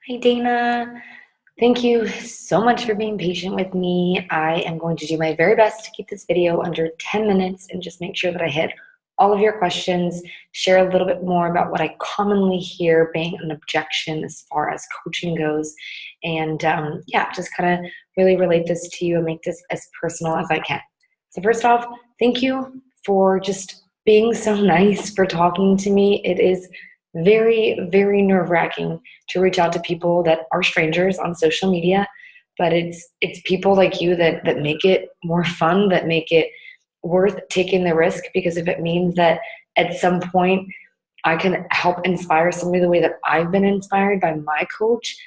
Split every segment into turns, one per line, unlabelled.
Hi, Dana. Thank you so much for being patient with me. I am going to do my very best to keep this video under 10 minutes and just make sure that I hit all of your questions, share a little bit more about what I commonly hear being an objection as far as coaching goes, and yeah, just kind of really relate this to you and make this as personal as I can. So first off, thank you for just being so nice, for talking to me. It is very, very nerve-wracking to reach out to people that are strangers on social media, but it's people like you that make it more fun, that make it worth taking the risk, because if it means that at some point I can help inspire somebody the way that I've been inspired by my coach,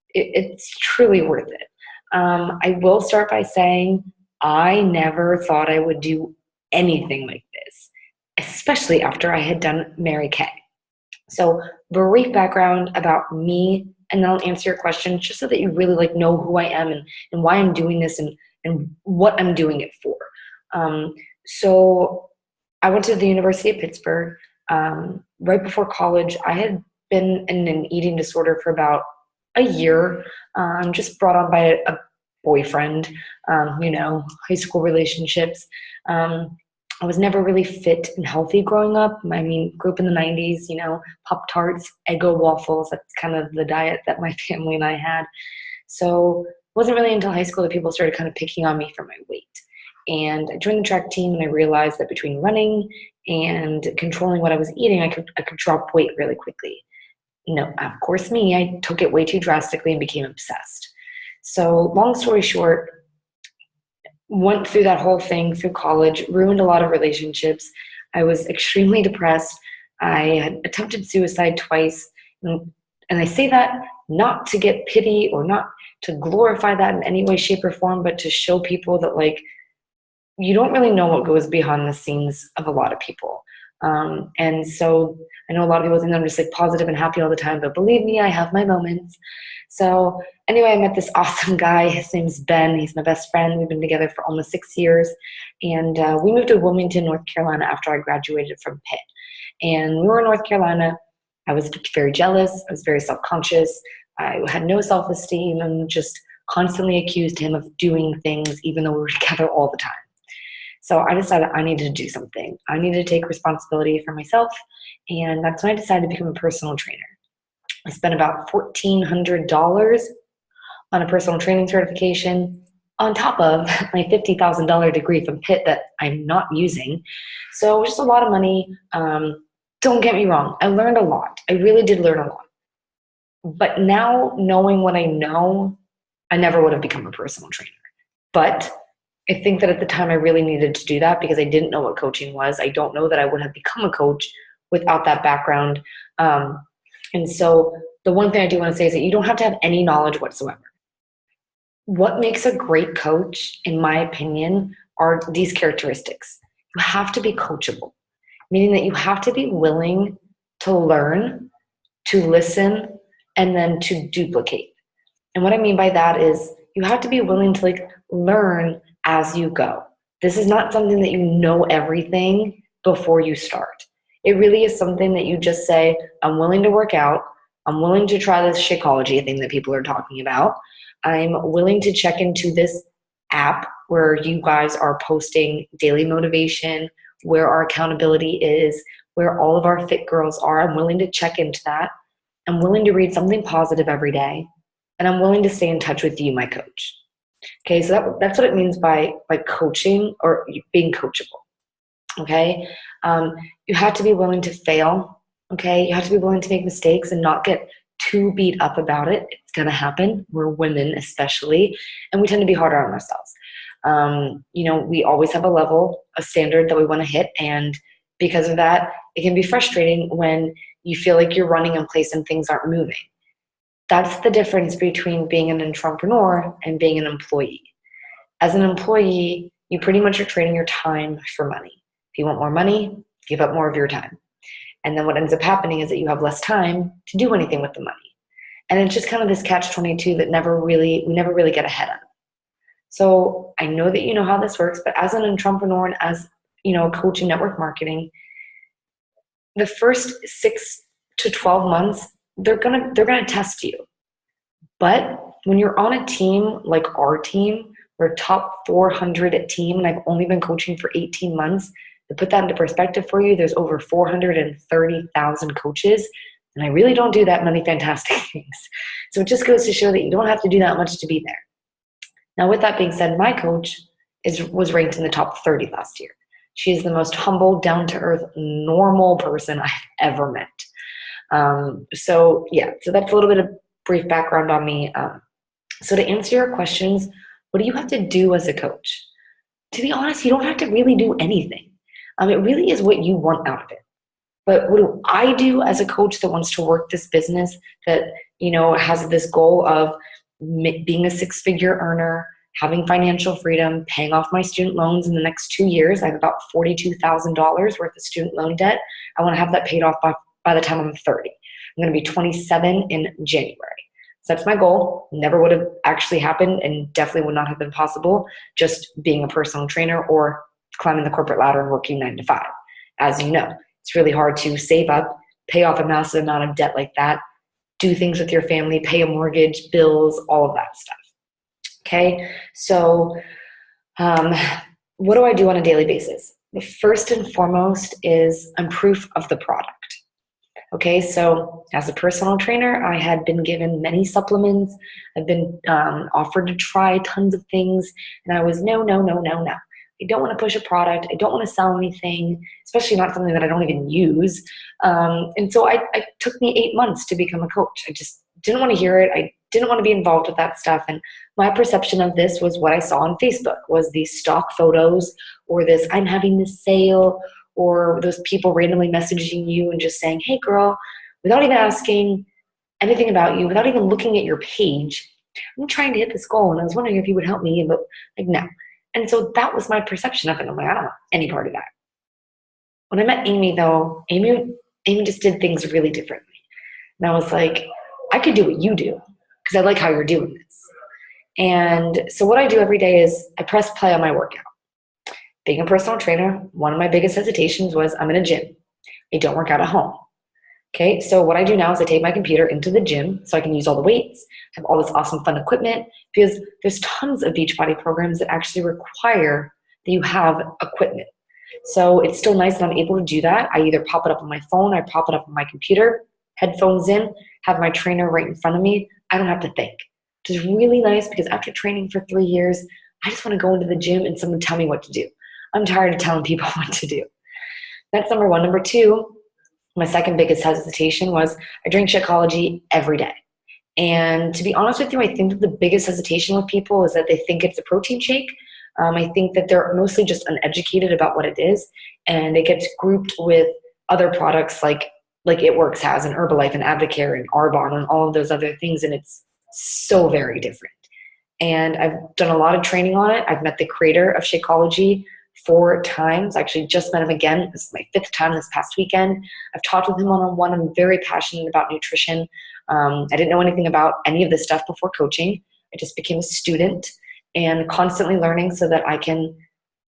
it's truly worth it. I will start by saying I never thought I would do anything like this, especially after I had done Mary Kay. So brief background about me, and then I'll answer your question just so that you really know who I am and why I'm doing this and what I'm doing it for. So I went to the University of Pittsburgh. Right before college, I had been in an eating disorder for about a year, just brought on by a boyfriend, high school relationships. I was never really fit and healthy growing up. I mean, grew up in the 90s, Pop-Tarts, Eggo waffles. That's kind of the diet that my family and I had. So it wasn't really until high school that people started kind of picking on me for my weight. And I joined the track team, and I realized that between running and controlling what I was eating, I could drop weight really quickly. Of course, I took it way too drastically and became obsessed. So long story short, went through that whole thing through college, ruined a lot of relationships. I was extremely depressed. I had attempted suicide twice. And I say that not to get pity or not to glorify that in any way, shape, or form, but to show people that, you don't really know what goes behind the scenes of a lot of people. And so I know a lot of people think I'm just positive and happy all the time, but believe me, I have my moments. So anyway, I met this awesome guy. His name's Ben. He's my best friend. We've been together for almost 6 years. And we moved to Wilmington, North Carolina after I graduated from Pitt. And we were in North Carolina. I was very jealous. I was very self-conscious. I had no self-esteem and just constantly accused him of doing things even though we were together all the time. So I decided I needed to do something. I needed to take responsibility for myself, and that's when I decided to become a personal trainer. I spent about $1,400 on a personal training certification on top of my $50,000 degree from Pitt that I'm not using. So just a lot of money. Don't get me wrong. I learned a lot. I really did learn a lot. But now, knowing what I know, I never would have become a personal trainer. But I think that at the time I really needed to do that because I didn't know what coaching was. I don't know that I would have become a coach without that background. And so the one thing I do want to say is that you don't have to have any knowledge whatsoever. What makes a great coach, in my opinion, are these characteristics. You have to be coachable, meaning that you have to be willing to learn, to listen, and then to duplicate. And what I mean by that is you have to be willing to learn as you go. This is not something that you know everything before you start. It really is something that you just say, I'm willing to work out. I'm willing to try this Shakeology thing that people are talking about. I'm willing to check into this app where you guys are posting daily motivation, where our accountability is, where all of our fit girls are. I'm willing to check into that. I'm willing to read something positive every day. And I'm willing to stay in touch with you, my coach. Okay, so that's what it means by coaching or being coachable. Okay, you have to be willing to fail. Okay, you have to be willing to make mistakes and not get too beat up about it. It's gonna happen. We're women, especially, and we tend to be harder on ourselves. We always have a level, a standard that we want to hit, and because of that, it can be frustrating when you feel like you're running in place and things aren't moving. That's the difference between being an entrepreneur and being an employee. As an employee, you pretty much are trading your time for money. If you want more money, give up more of your time. And then what ends up happening is that you have less time to do anything with the money. And it's just kind of this catch-22 that we never really get ahead of. So I know that you know how this works, but as an entrepreneur and as a coach in network marketing, the first 6 to 12 months, they're gonna test you. But when you're on a team like our team, we're a top 400 team, and I've only been coaching for 18 months. To put that into perspective for you, there's over 430,000 coaches, and I really don't do that many fantastic things. So it just goes to show that you don't have to do that much to be there. Now, with that being said, my coach was ranked in the top 30 last year. She is the most humble, down-to-earth, normal person I've ever met. So that's a little bit of brief background on me. So to answer your questions, what do you have to do as a coach? To be honest, you don't have to really do anything. It really is what you want out of it. But what do I do as a coach that wants to work this business, that has this goal of being a six-figure earner, having financial freedom, paying off my student loans in the next 2 years? I have about $42,000 worth of student loan debt. I want to have that paid off by the time I'm 30. I'm going to be 27 in January. So that's my goal. Never would have actually happened, and definitely would not have been possible just being a personal trainer or climbing the corporate ladder and working 9 to 5. As you know, it's really hard to save up, pay off a massive amount of debt like that, do things with your family, pay a mortgage, bills, all of that stuff. Okay, so what do I do on a daily basis? The first and foremost is I'm proof of the product. Okay, so as a personal trainer, I had been given many supplements. I've been offered to try tons of things, and I was no. I don't want to push a product. I don't want to sell anything, especially not something that I don't even use. And so it took me 8 months to become a coach. I just didn't want to hear it. I didn't want to be involved with that stuff. And my perception of this was what I saw on Facebook, was these stock photos, or this I'm having this sale, or those people randomly messaging you and just saying, hey girl, without even asking anything about you, without even looking at your page, I'm trying to hit this goal and I was wondering if you would help me, but like, no. And so that was my perception of it. I'm like, I don't want any part of that. When I met Amy though, Amy just did things really differently. And I was like, I could do what you do because I like how you're doing this. And so what I do every day is I press play on my workout. Being a personal trainer, one of my biggest hesitations was I'm in a gym. I don't work out at home. Okay, so what I do now is I take my computer into the gym so I can use all the weights, have all this awesome fun equipment, because there's tons of Beachbody programs that actually require that you have equipment. So it's still nice that I'm able to do that. I either pop it up on my phone, I pop it up on my computer, headphones in, have my trainer right in front of me. I don't have to think, which is really nice because after training for 3 years, I just want to go into the gym and someone tell me what to do. I'm tired of telling people what to do. That's number one. Number two, my second biggest hesitation was I drink Shakeology every day. And to be honest with you, I think that the biggest hesitation with people is that they think it's a protein shake. I think that they're mostly just uneducated about what it is, and it gets grouped with other products like It Works has, and Herbalife, and Advocare, and Arbonne, and all of those other things, and it's so very different. And I've done a lot of training on it. I've met the creator of Shakeology 4 times. I actually just met him again. This is my 5th time this past weekend. I've talked with him one-on-one. I'm very passionate about nutrition. I didn't know anything about any of this stuff before coaching. I just became a student and constantly learning so that I can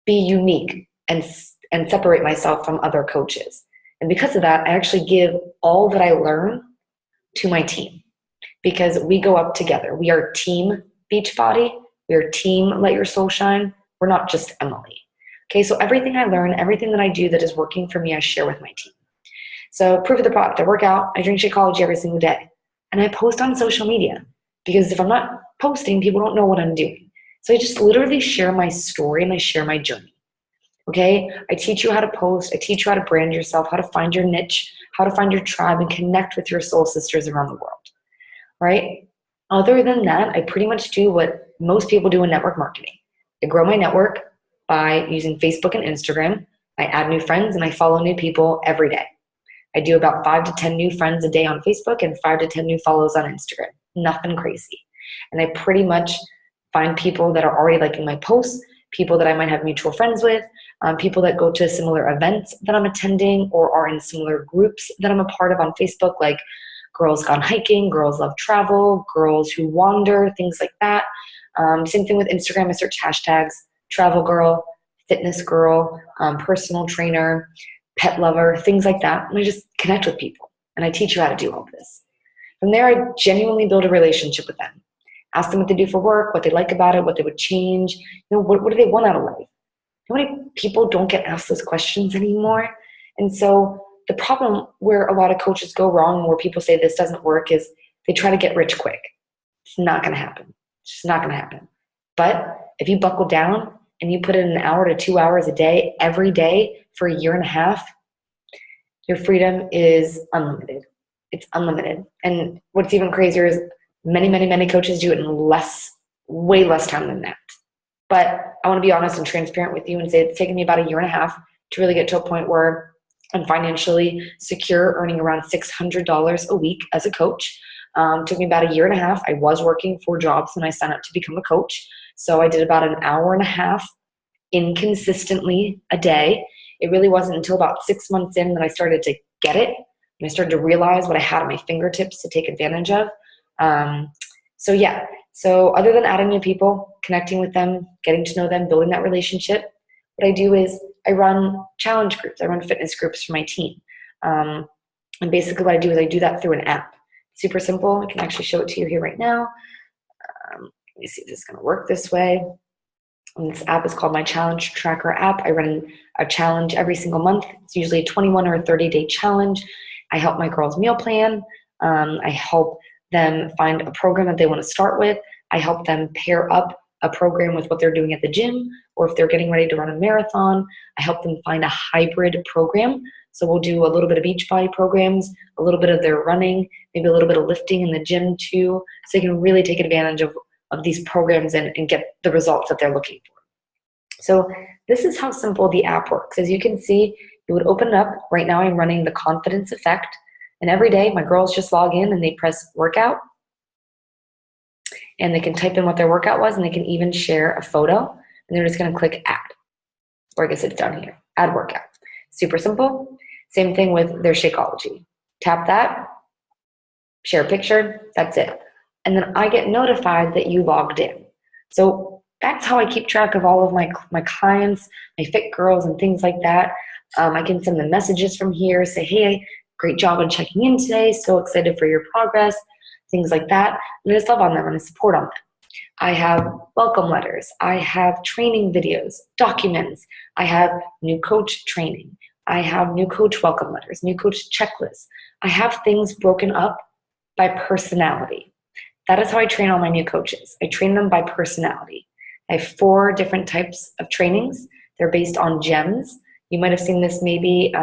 be unique and separate myself from other coaches. And because of that, I actually give all that I learn to my team because we go up together. We are team Beachbody. We are team Let Your Soul Shine. We're not just Emily. Okay, so everything I learn, everything that I do that is working for me, I share with my team. So proof of the product, I work out, I drink Shakeology every single day. And I post on social media because if I'm not posting, people don't know what I'm doing. So I just literally share my story and I share my journey. Okay, I teach you how to post, I teach you how to brand yourself, how to find your niche, how to find your tribe and connect with your soul sisters around the world, right? Other than that, I pretty much do what most people do in network marketing. I grow my network by using Facebook and Instagram. I add new friends and I follow new people every day. I do about 5 to 10 new friends a day on Facebook and 5 to 10 new follows on Instagram. Nothing crazy. And I pretty much find people that are already liking my posts, people that I might have mutual friends with, people that go to similar events that I'm attending or are in similar groups that I'm a part of on Facebook, like Girls Gone Hiking, Girls Love Travel, Girls Who Wander, things like that. Same thing with Instagram. I search hashtags, travel girl, fitness girl, personal trainer, pet lover, things like that. And I just connect with people and I teach you how to do all of this. From there, I genuinely build a relationship with them. Ask them what they do for work, what they like about it, what they would change. What do they want out of life? How many people don't get asked those questions anymore? And so the problem where a lot of coaches go wrong, where people say this doesn't work, is they try to get rich quick. It's not going to happen. It's just not going to happen. But if you buckle down and you put in an hour to 2 hours a day, every day for a year and a half, your freedom is unlimited. It's unlimited. And what's even crazier is many, many, many coaches do it in way less time than that. But I want to be honest and transparent with you and say it's taken me about a year and a half to really get to a point where I'm financially secure, earning around $600 a week as a coach. Took me about a year and a half. I was working 4 jobs when I signed up to become a coach. So I did about an hour and a half inconsistently a day. It really wasn't until about 6 months in that I started to get it. And I started to realize what I had at my fingertips to take advantage of. So other than adding new people, connecting with them, getting to know them, building that relationship, what I do is I run challenge groups. I run fitness groups for my team. And basically what I do is I do that through an app. Super simple. I can actually show it to you here right now. Let me see if this is going to work this way. And this app is called my Challenge Tracker app. I run a challenge every single month. It's usually a 21 or a 30-day challenge. I help my girls meal plan. I help them find a program that they want to start with. I help them pair up a program with what they're doing at the gym, or if they're getting ready to run a marathon, I help them find a hybrid program. So we'll do a little bit of Beachbody programs, a little bit of their running, maybe a little bit of lifting in the gym too, so they can really take advantage of these programs and get the results that they're looking for. So this is how simple the app works. As you can see, you would open it up. Right now I'm running the Confidence Effect, and every day my girls just log in and they press workout, and they can type in what their workout was, and they can even share a photo, and they're just going to click add, or I guess it's down here, add workout. Super simple. Same thing with their Shakeology. Tap that, share a picture, that's it. And then I get notified that you logged in. So that's how I keep track of all of my clients, my fit girls and things like that. I can send them messages from here, say, hey, great job on checking in today, so excited for your progress, things like that. And I just love on them and I support on them. I have welcome letters. I have training videos, documents. I have new coach training. I have new coach welcome letters, new coach checklists. I have things broken up by personality. That is how I train all my new coaches. I train them by personality. I have 4 different types of trainings. They're based on gems. You might have seen this maybe.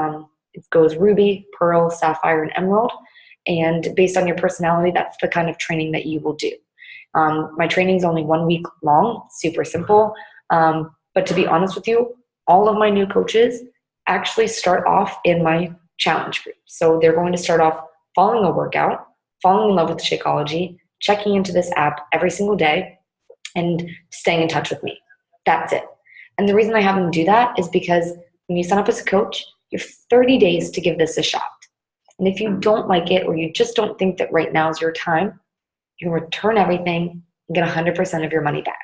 It goes ruby, pearl, sapphire, and emerald. And based on your personality, that's the kind of training that you will do. My training is only 1 week long, super simple. But to be honest with you, all of my new coaches actually start off in my challenge group. So they're going to start off following a workout, falling in love with Shakeology, checking into this app every single day, and staying in touch with me. That's it. And the reason I have them do that is because when you sign up as a coach, you have 30 days to give this a shot. And if you don't like it, or you just don't think that right now is your time, you can return everything and get 100% of your money back.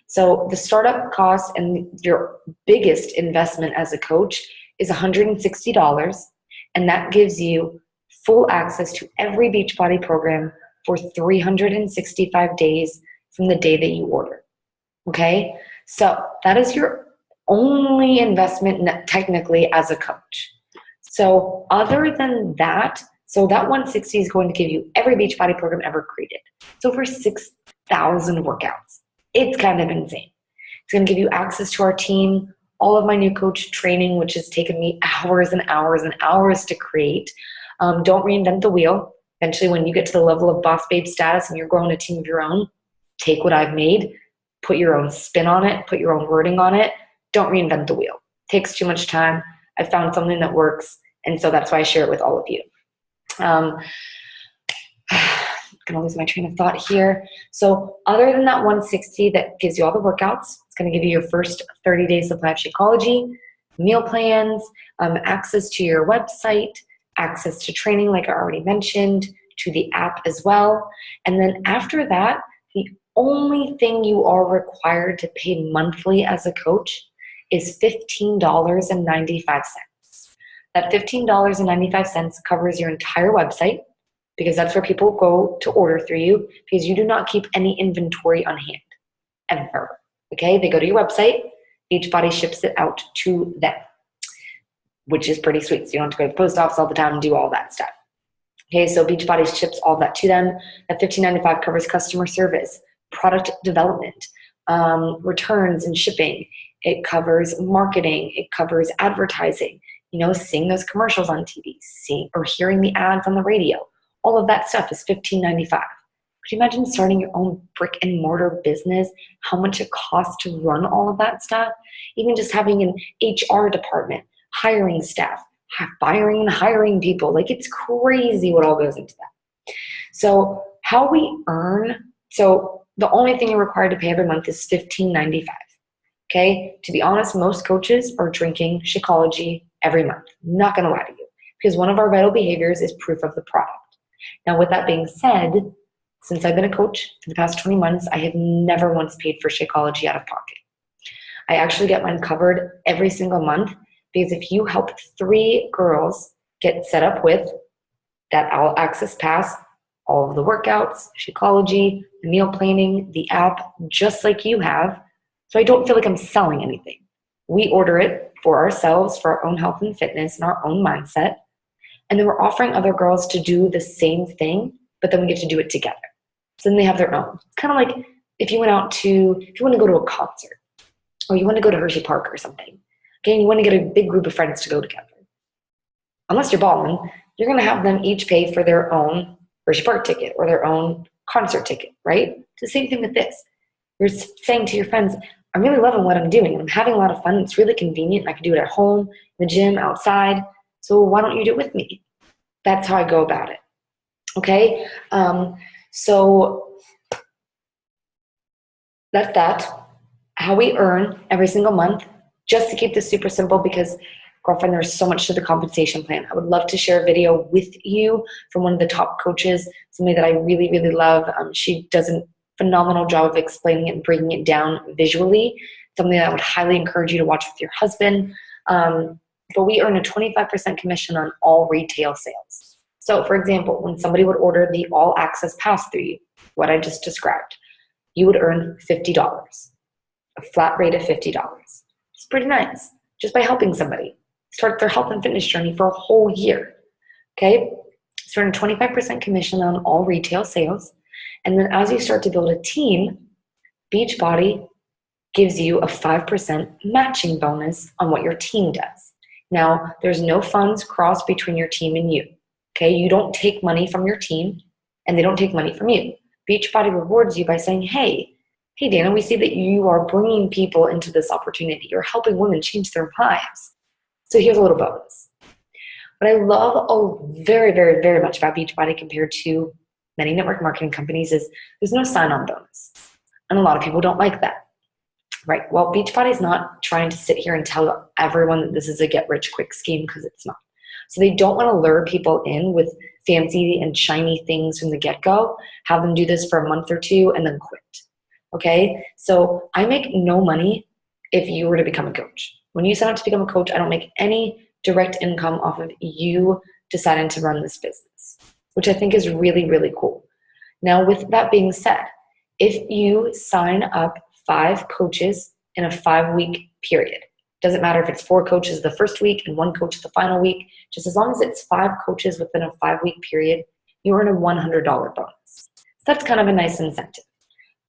So the startup cost and your biggest investment as a coach is $160, and that gives you full access to every Beachbody program for 365 days from the day that you order. Okay? So that is your only investment technically as a coach. So other than that, so that 160 is going to give you every Beachbody program ever created. It's over 6,000 workouts. It's kind of insane. It's going to give you access to our team, all of my new coach training, which has taken me hours and hours and hours to create. Don't reinvent the wheel. Eventually, when you get to the level of boss babe status and you're growing a team of your own, take what I've made, put your own spin on it, put your own wording on it. Don't reinvent the wheel. It takes too much time. I found something that works, and so that's why I share it with all of you. I'm gonna lose my train of thought here. So other than that 160 that gives you all the workouts, it's gonna give you your first 30-day supply of Shakeology, meal plans, access to your website, access to training like I already mentioned, to the app as well. And then after that, the only thing you are required to pay monthly as a coach is $15.95. That $15.95 covers your entire website, because that's where people go to order through you, because you do not keep any inventory on hand, ever. Okay, they go to your website, Beachbody ships it out to them, which is pretty sweet. So you don't have to go to the post office all the time and do all that stuff. Okay, so Beachbody ships all that to them. That $15.95 covers customer service, product development, returns and shipping. It covers marketing. It covers advertising. Seeing those commercials on TV, seeing or hearing the ads on the radio. All of that stuff is $15.95. Could you imagine starting your own brick and mortar business? How much it costs to run all of that stuff? Even just having an HR department, hiring staff, firing and hiring people. Like, it's crazy what all goes into that. So how we earn, so the only thing you're required to pay every month is $15.95. Okay? To be honest, most coaches are drinking Shakeology every month. I'm not going to lie to you, because one of our vital behaviors is proof of the product. Now, with that being said, since I've been a coach for the past 20 months, I have never once paid for Shakeology out of pocket. I actually get mine covered every single month, because if you help 3 girls get set up with that All Access Pass, all of the workouts, Shakeology, the meal planning, the app, just like you have, so I don't feel like I'm selling anything. We order it for ourselves, for our own health and fitness and our own mindset. And then we're offering other girls to do the same thing, but then we get to do it together. So then they have their own. It's kind of like if you want to go to a concert, or you want to go to Hershey Park or something. Okay, and you want to get a big group of friends to go together. Unless you're balling, you're going to have them each pay for their own Hershey Park ticket or their own concert ticket, right? It's the same thing with this. You're saying to your friends, I'm really loving what I'm doing. I'm having a lot of fun. It's really convenient. I can do it at home, in the gym, outside. So why don't you do it with me? That's how I go about it. Okay? So that's that. How we earn every single month. Just to keep this super simple, because, girlfriend, there's so much to the compensation plan. I would love to share a video with you from one of the top coaches, somebody that I really, really love. She does a phenomenal job of explaining it and breaking it down visually. Something that I would highly encourage you to watch with your husband. But we earn a 25% commission on all retail sales. So, for example, when somebody would order the All Access Pass through you, what I just described, you would earn $50, a flat rate of $50. It's pretty nice, just by helping somebody start their health and fitness journey for a whole year. Okay? So earn a 25% commission on all retail sales. And then as you start to build a team, Beachbody gives you a 5% matching bonus on what your team does. Now, there's no funds crossed between your team and you. Okay? You don't take money from your team, and they don't take money from you. Beachbody rewards you by saying, hey, Dana, we see that you are bringing people into this opportunity. You're helping women change their lives. So here's a little bonus. What I love very, very, very much about Beachbody compared to many network marketing companies is there's no sign-on bonus. And a lot of people don't like that. Right? Well, Beachbody is not trying to sit here and tell everyone that this is a get-rich-quick scheme, because it's not. So they don't want to lure people in with fancy and shiny things from the get-go, have them do this for a month or two, and then quit. Okay? So I make no money if you were to become a coach. When you sign up to become a coach, I don't make any direct income off of you deciding to run this business, which I think is really, really cool. Now, with that being said, if you sign up 5 coaches in a 5-week period, doesn't matter if it's 4 coaches the first week and 1 coach the final week, just as long as it's 5 coaches within a 5-week period, you earn a $100 bonus. So that's kind of a nice incentive.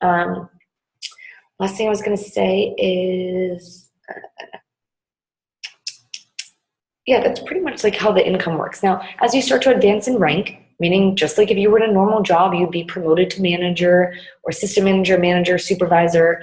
Last thing I was going to say is, that's pretty much like how the income works. Now, as you start to advance in rank, meaning just like if you were in a normal job, you'd be promoted to manager or assistant manager, supervisor,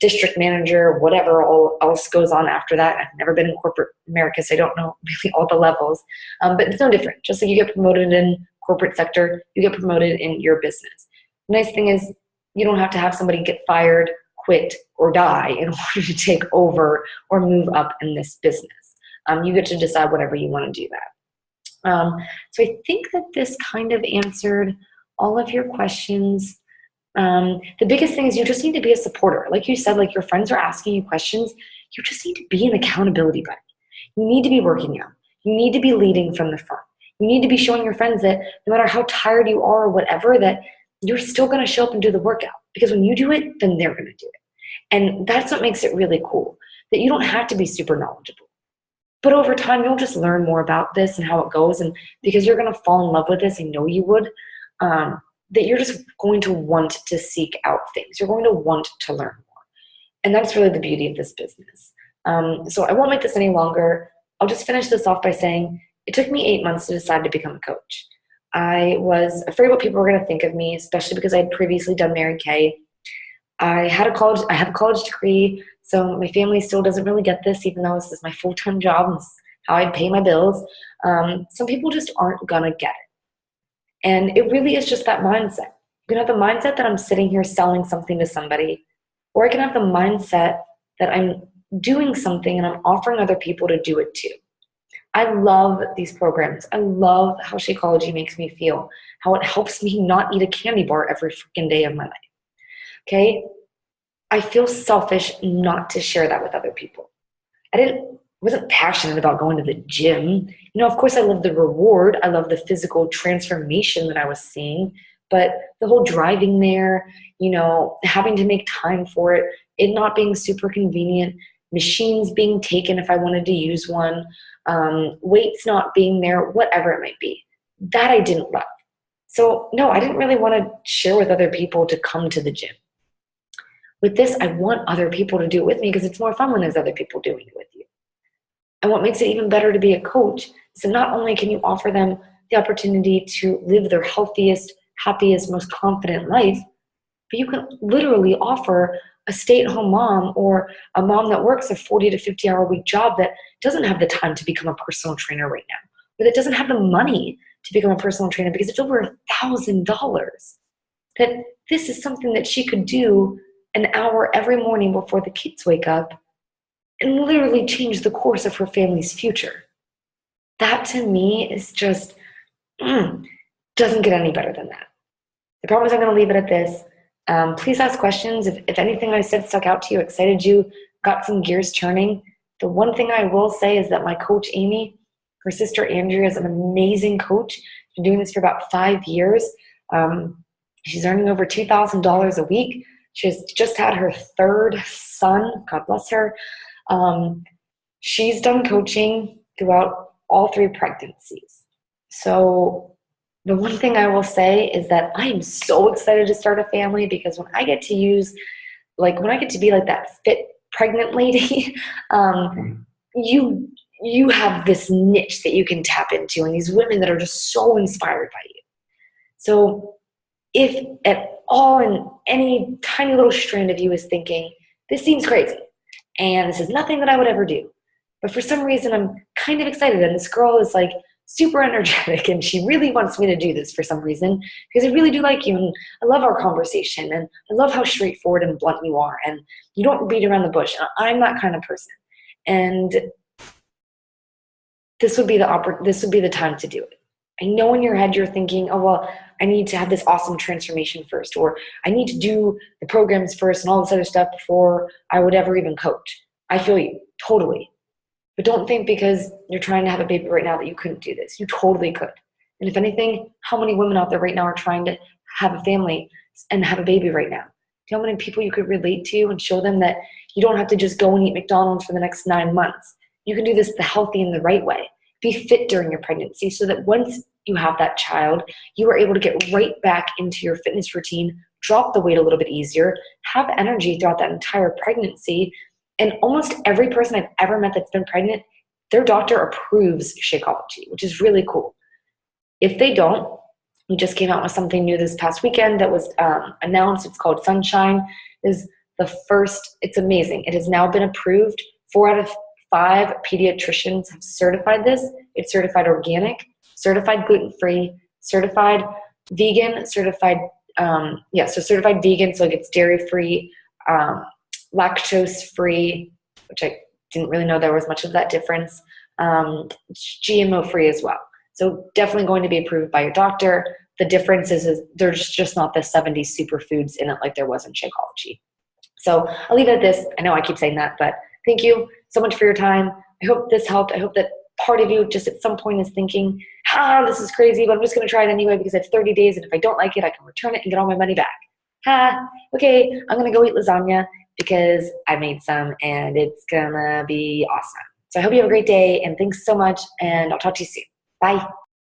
district manager, whatever else goes on after that. I've never been in corporate America, so I don't know really all the levels. But it's no different. Just like you get promoted in corporate sector, you get promoted in your business. The nice thing is you don't have to have somebody get fired, quit, or die in order to take over or move up in this business. You get to decide whatever you want to do that. So I think that this kind of answered all of your questions. The biggest thing is you just need to be a supporter. Like you said, like your friends are asking you questions. You just need to be an accountability buddy. You need to be working out. You need to be leading from the front. You need to be showing your friends that no matter how tired you are or whatever, that you're still going to show up and do the workout. Because when you do it, then they're going to do it. And that's what makes it really cool, that you don't have to be super knowledgeable. But over time, you'll just learn more about this and how it goes. And because you're going to fall in love with this, I know you would, that you're just going to want to seek out things. You're going to want to learn more. And that's really the beauty of this business. So I won't make this any longer. I'll just finish this off by saying it took me 8 months to decide to become a coach. I was afraid what people were going to think of me, especially because I had previously done Mary Kay. I have a college degree, so my family still doesn't really get this, even though this is my full-time job and how I pay my bills. Some people just aren't gonna get it. And it really is just that mindset. You can have the mindset that I'm sitting here selling something to somebody, or I can have the mindset that I'm doing something and I'm offering other people to do it too. I love these programs. I love how Shakeology makes me feel, how it helps me not eat a candy bar every freaking day of my life. Okay? I feel selfish not to share that with other people. I wasn't passionate about going to the gym. Of course I love the reward. I love the physical transformation that I was seeing, but the whole driving there, having to make time for it not being super convenient, machines being taken if I wanted to use one, weights not being there, whatever it might be. That I didn't love. So no, I didn't really want to share with other people to come to the gym. With this, I want other people to do it with me because it's more fun when there's other people doing it with you. And what makes it even better to be a coach is that not only can you offer them the opportunity to live their healthiest, happiest, most confident life, but you can literally offer a stay-at-home mom or a mom that works a 40 to 50-hour-a-week job that doesn't have the time to become a personal trainer right now, or that doesn't have the money to become a personal trainer because it's over $1,000, that this is something that she could do an hour every morning before the kids wake up and literally change the course of her family's future. That to me is just, doesn't get any better than that. The problem is I'm going to leave it at this. Please ask questions. If anything I said stuck out to you, excited you, got some gears turning. The one thing I will say is that my coach, Amy, her sister, Andrea, is an amazing coach. She's been doing this for about 5 years. She's earning over $2,000 a week. She's just had her third son. God bless her. She's done coaching throughout all 3 pregnancies. So the one thing I will say is that I am so excited to start a family because when I get to be like that fit pregnant lady, you have this niche that you can tap into and these women that are just so inspired by you. So if at all in any tiny little strand of you is thinking, this seems crazy and this is nothing that I would ever do, but for some reason I'm kind of excited and this girl is like super energetic and she really wants me to do this for some reason because I really do like you and I love our conversation and I love how straightforward and blunt you are and you don't beat around the bush. I'm that kind of person, and this would be the time to do it. I know in your head you're thinking, oh, well, I need to have this awesome transformation first, or I need to do the programs first and all this other stuff before I would ever even coach. I feel you, totally. But don't think because you're trying to have a baby right now that you couldn't do this. You totally could. And if anything, how many women out there right now are trying to have a family and have a baby right now? Do you know how many people you could relate to and show them that you don't have to just go and eat McDonald's for the next 9 months? You can do this the healthy and the right way. Be fit during your pregnancy so that once you have that child, you are able to get right back into your fitness routine, drop the weight a little bit easier, have energy throughout that entire pregnancy. And almost every person I've ever met that's been pregnant, their doctor approves Shakeology, which is really cool. If they don't, we just came out with something new this past weekend that was announced. It's called Sunshine. It's amazing. It has now been approved. 4 out of 5 pediatricians have certified this. It's certified organic, certified gluten-free, certified vegan, certified vegan, so it gets dairy-free, lactose-free, which I didn't really know there was much of that difference, GMO-free as well. So definitely going to be approved by your doctor. The difference is there's just not the 70 superfoods in it like there was in Shakeology. So I'll leave it at this. I know I keep saying that, but thank you so much for your time. I hope this helped. I hope that part of you just at some point is thinking, this is crazy, but I'm just going to try it anyway because I have 30 days, and if I don't like it, I can return it and get all my money back. Okay, I'm going to go eat lasagna because I made some, and it's going to be awesome. So I hope you have a great day, and thanks so much, and I'll talk to you soon. Bye.